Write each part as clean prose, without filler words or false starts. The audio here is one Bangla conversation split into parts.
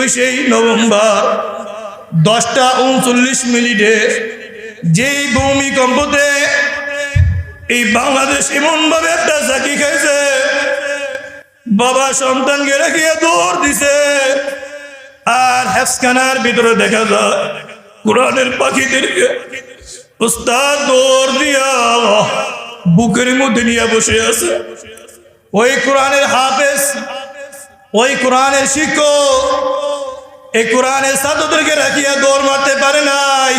21শে নভেম্বর 10:39 যেই ভূমিকম্পতে এই বাংলাদেশ এমনভাবে একটা ঝাঁকি খাইছে, বাবা সন্তানকে রেখে দৌড় দিছে। আর হেফসখানার ভিতরে দেখা যায় কোরআনের পাখিদেরকে উস্তাদ দৌড় দিয়া বুকের মধ্যে নিয়ে বসে আছে। ওই কোরআনের হাফেজ, ওই কোরআনের শিক্ষক এই কোরআনের ছাত্রদেরকে রাখিয়া দৌড় মারতে পারে নাই,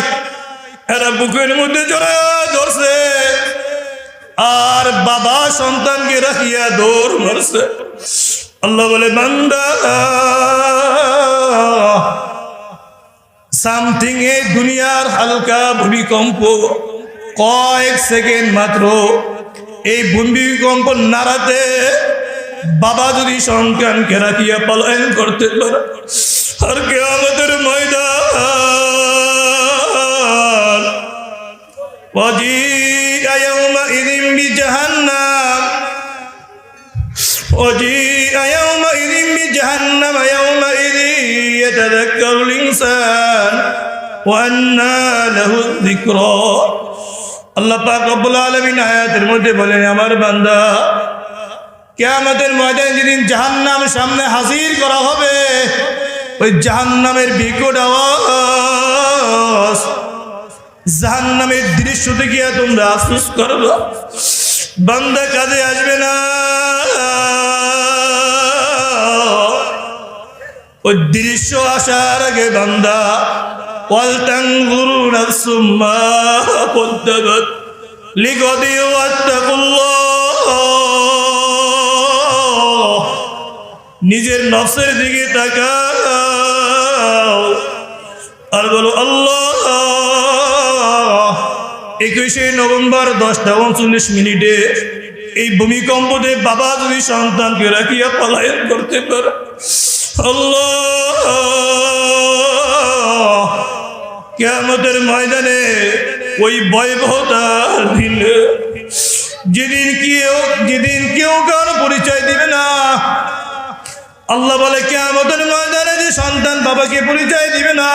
এরা বুকের মধ্যে জড়ায় ধরছে। আর বাবা সন্তানকে রাখিয়া দৌড় মারছে। আল্লাহ বলে, বান্দা সামথিং এই দুনিয়ার হালকা ভূমিকম্প কয়েক সেকেন্ড মাত্র, এই ভূমিকম্প নাড়াতে বাবা যদি সন্তানকে রাখিয়া পলায়ন করতে পারে, আর কিয়ামতের ময়দান ওয়াজিআ ইয়াওমাইযিন বিজাহান্নাম وجيء يومئذ بجهنم يومئذ يتذكر الإنسان وأنى له الذكرى। আল্লাহ পাক রব্বুল আলামিন আয়াতের মধ্যে বলেন, আমার বান্দা কিয়ামতের ময়দানে যেদিন জাহান্নাম সামনে হাজির করা হবে, ওই জাহান্নামের বিকট আওয়াজ, জাহান্নামের দৃশ্য দেখিয়া তোমরা আফসোস করবে, বান্দা কাজে আসবে না। ওই দৃশ্য আসার আগে বান্দা ওয়ালতানজুরু নাফসুম মা কদ্দামাত লিগাদি ওয়াত্তাকুল্লাহ, নিজের নফসের দিকে তাকাও আর বলো আল্লাহ। 21শে নভেম্বর 10:39 এই ভূমিকম্পতে বাবা যদি সন্তানকে রাখিয়া পলায়ন করতে পারে, আল্লাহ কিয়ামতের ময়দানে ওই ভয়াবহতা দিলে যেদিন কেউ কারো পরিচয় দিবে না। আল্লাহ বলে, কিয়ামতের ময়দানে যে সন্তান বাবাকে পরিচয় দিবে না,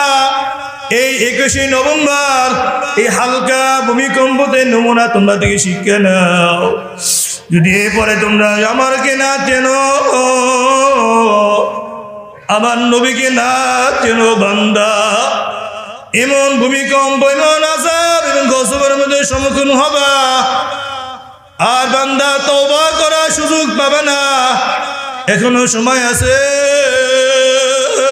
এই 21শে নভেম্বর এই হালকা ভূমিকম্পতে নমুনা তোমরা থেকে শিক্ষা নাও। যদি এরপরে তোমরা আমারকে না চেনো, আমার নবীকে না চেনো, বান্দা এমন ভূমিকম্প, এমন আযাব এবং গজবের মধ্যে সম্মুখীন হবা। আর বান্দা তওবা করার সুযোগ পাবে না, এখনো সময় আছে।